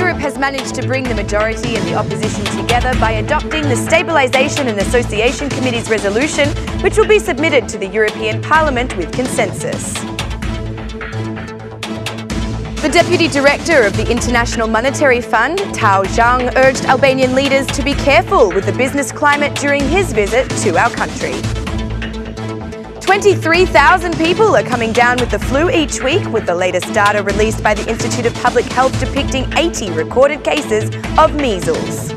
Europe has managed to bring the majority and the opposition together by adopting the Stabilisation and Association Committee's resolution, which will be submitted to the European Parliament with consensus. The Deputy Director of the International Monetary Fund, Tao Zhang, urged Albanian leaders to be careful with the business climate during his visit to our country. 23,000 people are coming down with the flu each week, with the latest data released by the Institute of Public Health depicting 80 recorded cases of measles.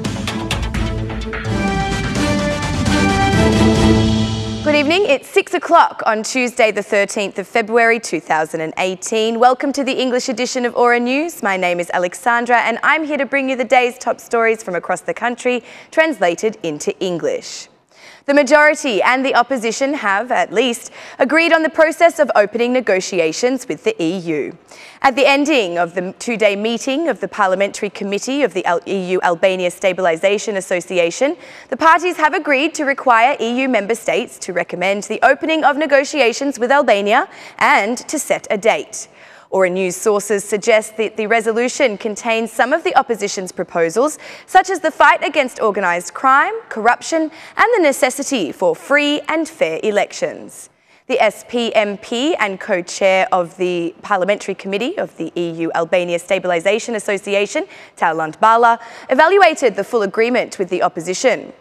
Good evening, it's 6 o'clock on Tuesday the 13th of February 2018. Welcome to the English edition of Aura News. My name is Alexandra and I'm here to bring you the day's top stories from across the country, translated into English. The majority and the opposition have, at least, agreed on the process of opening negotiations with the EU. At the ending of the two-day meeting of the Parliamentary Committee of the EU-Albania Stabilisation Association, the parties have agreed to require EU member states to recommend the opening of negotiations with Albania and to set a date. Aura News sources suggest that the resolution contains some of the opposition's proposals, such as the fight against organised crime, corruption and the necessity for free and fair elections. The SPMP and co-chair of the Parliamentary Committee of the EU-Albania Stabilisation Association, Tauland Bala, evaluated the full agreement with the opposition.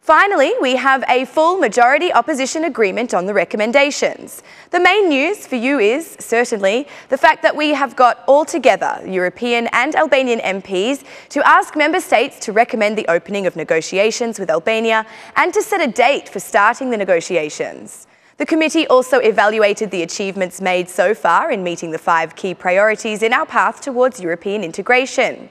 Finally, we have a full majority opposition agreement on the recommendations. The main news for you is, certainly, the fact that we have got all together European and Albanian MPs to ask member states to recommend the opening of negotiations with Albania and to set a date for starting the negotiations. The committee also evaluated the achievements made so far in meeting the 5 key priorities in our path towards European integration.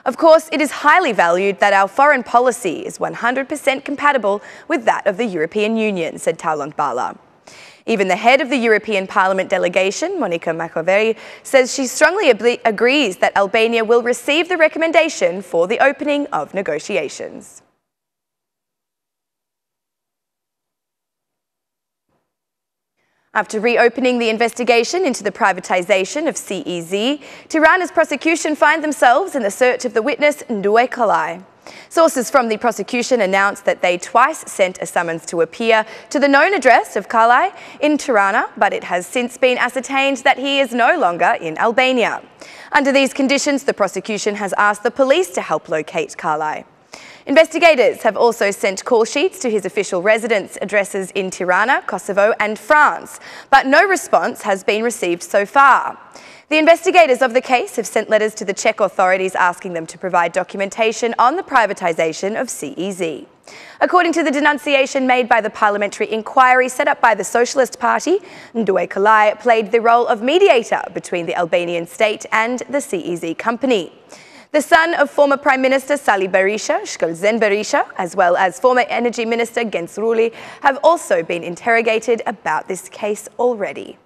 Of course, it is highly valued that our foreign policy is 100% compatible with that of the European Union, said Tauland Bala. Even the head of the European Parliament delegation, Monica Macoveri, says she strongly agrees that Albania will receive the recommendation for the opening of negotiations. After reopening the investigation into the privatisation of CEZ, Tirana's prosecution find themselves in the search of the witness Ndue Kalai. Sources from the prosecution announced that they twice sent a summons to appear to the known address of Kalai in Tirana, but it has since been ascertained that he is no longer in Albania. Under these conditions, the prosecution has asked the police to help locate Kalai. Investigators have also sent call sheets to his official residence addresses in Tirana, Kosovo and France, but no response has been received so far. The investigators of the case have sent letters to the Czech authorities asking them to provide documentation on the privatisation of CEZ. According to the denunciation made by the parliamentary inquiry set up by the Socialist Party, Ndue Kalai played the role of mediator between the Albanian state and the CEZ company. The son of former Prime Minister Sali Berisha, Shkëlzen Berisha, as well as former Energy Minister Gens Ruli, have also been interrogated about this case already.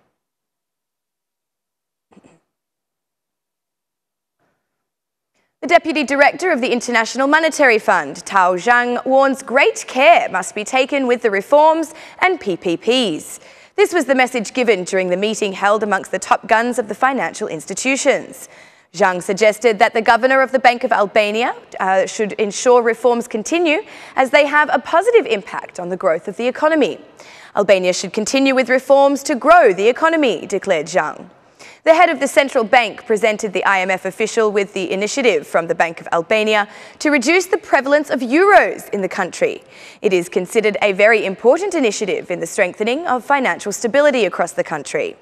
The Deputy Director of the International Monetary Fund, Tao Zhang, warns great care must be taken with the reforms and PPPs. This was the message given during the meeting held amongst the top guns of the financial institutions. Zhang suggested that the Governor of the Bank of Albania should ensure reforms continue as they have a positive impact on the growth of the economy. Albania should continue with reforms to grow the economy, declared Zhang. The head of the central bank presented the IMF official with the initiative from the Bank of Albania to reduce the prevalence of euros in the country. It is considered a very important initiative in the strengthening of financial stability across the country.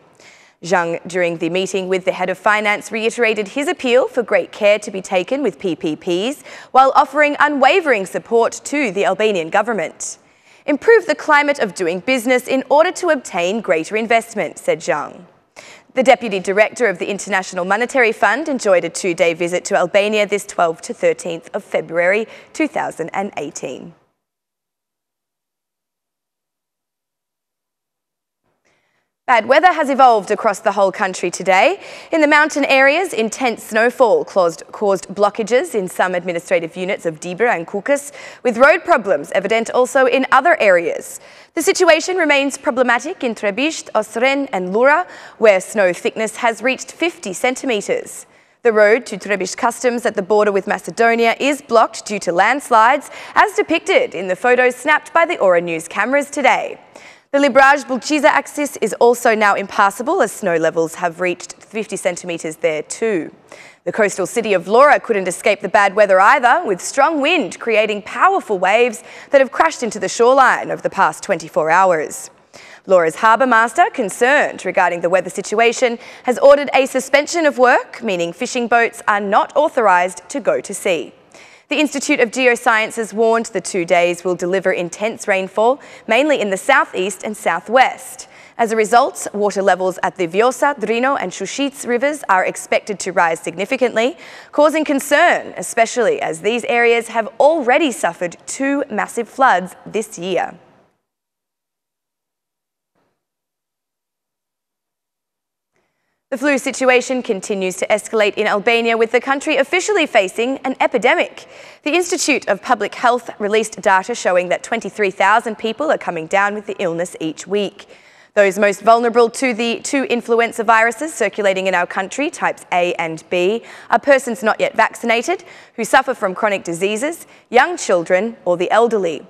Zhang, during the meeting with the head of finance, reiterated his appeal for great care to be taken with PPPs while offering unwavering support to the Albanian government. Improve the climate of doing business in order to obtain greater investment, said Zhang. The Deputy Director of the International Monetary Fund enjoyed a 2-day visit to Albania this 12th to 13th of February 2018. Bad weather has evolved across the whole country today. In the mountain areas, intense snowfall caused blockages in some administrative units of Dibra and Kukas, with road problems evident also in other areas. The situation remains problematic in Trebisht, Osren and Lura, where snow thickness has reached 50 centimetres. The road to Trebiš Customs at the border with Macedonia is blocked due to landslides, as depicted in the photos snapped by the Aura News cameras today. The Libraj-Bulčiza axis is also now impassable as snow levels have reached 50 centimetres there too. The coastal city of Vlora couldn't escape the bad weather either, with strong wind creating powerful waves that have crashed into the shoreline over the past 24 hours. Vlora's harbour master, concerned regarding the weather situation, has ordered a suspension of work, meaning fishing boats are not authorised to go to sea. The Institute of Geosciences warned the 2 days will deliver intense rainfall, mainly in the southeast and southwest. As a result, water levels at the Vjosa, Drino and Šušić rivers are expected to rise significantly, causing concern, especially as these areas have already suffered 2 massive floods this year. The flu situation continues to escalate in Albania, with the country officially facing an epidemic. The Institute of Public Health released data showing that 23,000 people are coming down with the illness each week. Those most vulnerable to the 2 influenza viruses circulating in our country, types A and B, are persons not yet vaccinated, who suffer from chronic diseases, young children or the elderly.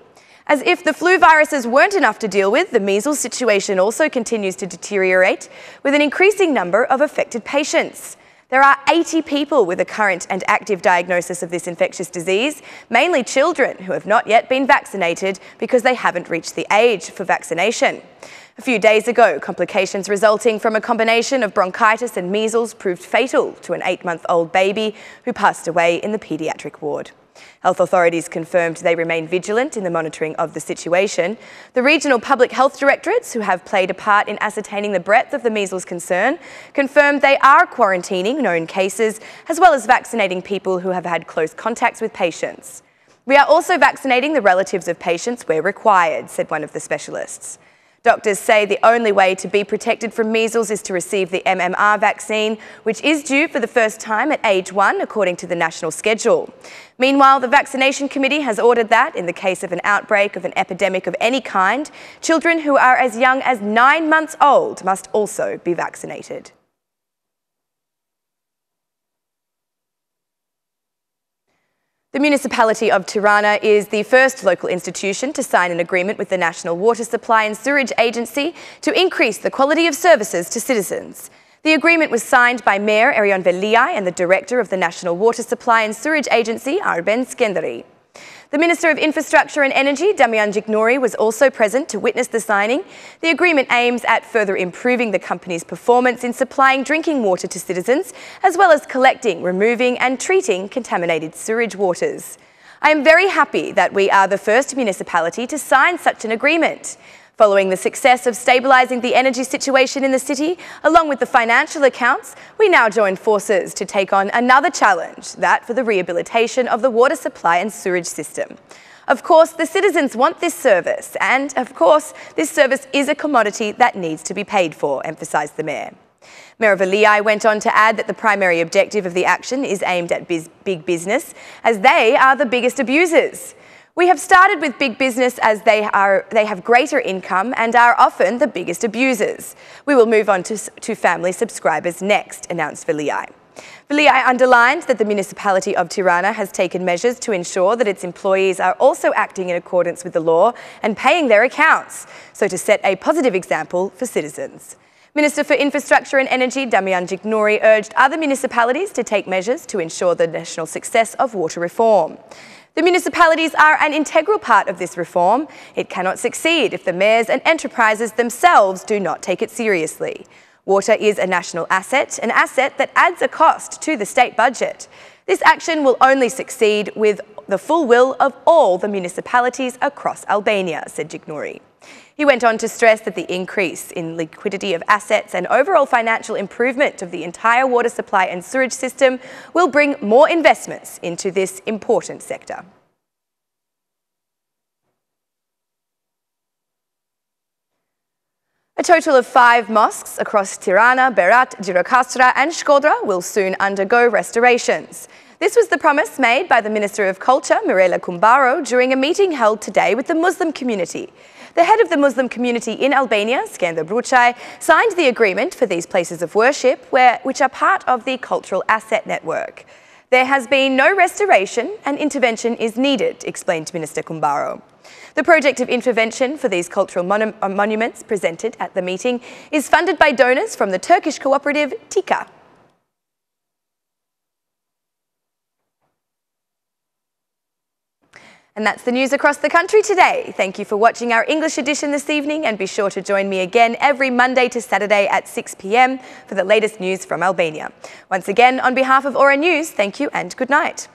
As if the flu viruses weren't enough to deal with, the measles situation also continues to deteriorate, with an increasing number of affected patients. There are 80 people with a current and active diagnosis of this infectious disease, mainly children who have not yet been vaccinated because they haven't reached the age for vaccination. A few days ago, complications resulting from a combination of bronchitis and measles proved fatal to an 8-month-old baby who passed away in the paediatric ward. Health authorities confirmed they remain vigilant in the monitoring of the situation. The regional public health directorates, who have played a part in ascertaining the breadth of the measles concern, confirmed they are quarantining known cases, as well as vaccinating people who have had close contacts with patients. "We are also vaccinating the relatives of patients where required," said one of the specialists. Doctors say the only way to be protected from measles is to receive the MMR vaccine, which is due for the first time at age 1, according to the national schedule. Meanwhile, the vaccination committee has ordered that, in the case of an outbreak of an epidemic of any kind, children who are as young as 9 months old must also be vaccinated. The municipality of Tirana is the first local institution to sign an agreement with the National Water Supply and Sewerage Agency to increase the quality of services to citizens. The agreement was signed by Mayor Erion Veliaj and the Director of the National Water Supply and Sewerage Agency, Arben Skenderi. The Minister of Infrastructure and Energy, Damian Gjignouri, was also present to witness the signing. The agreement aims at further improving the company's performance in supplying drinking water to citizens, as well as collecting, removing and treating contaminated sewage waters. I am very happy that we are the first municipality to sign such an agreement. Following the success of stabilising the energy situation in the city, along with the financial accounts, we now join forces to take on another challenge, that for the rehabilitation of the water supply and sewage system. Of course, the citizens want this service, and of course, this service is a commodity that needs to be paid for, emphasised the Mayor. Mayor Veliaj went on to add that the primary objective of the action is aimed at big business, as they are the biggest abusers. "We have started with big business as they have greater income and are often the biggest abusers. We will move on to family subscribers next," announced Veliaj. Veliaj underlined that the municipality of Tirana has taken measures to ensure that its employees are also acting in accordance with the law and paying their accounts, so to set a positive example for citizens. Minister for Infrastructure and Energy, Damian Gjignouri, urged other municipalities to take measures to ensure the national success of water reform. The municipalities are an integral part of this reform. It cannot succeed if the mayors and enterprises themselves do not take it seriously. Water is a national asset, an asset that adds a cost to the state budget. This action will only succeed with the full will of all the municipalities across Albania, said Gjignouri. He went on to stress that the increase in liquidity of assets and overall financial improvement of the entire water supply and sewage system will bring more investments into this important sector. A total of 5 mosques across Tirana, Berat, Gjirokastra and Shkodra will soon undergo restorations. This was the promise made by the Minister of Culture, Mirela Kumbaro, during a meeting held today with the Muslim community. The head of the Muslim community in Albania, Skender Bruchaj, signed the agreement for these places of worship, which are part of the Cultural Asset Network. There has been no restoration and intervention is needed, explained Minister Kumbaro. The project of intervention for these cultural monuments presented at the meeting is funded by donors from the Turkish cooperative TIKA. And that's the news across the country today. Thank you for watching our English edition this evening, and be sure to join me again every Monday to Saturday at 6 p.m. for the latest news from Albania. Once again, on behalf of Aura News, thank you and good night.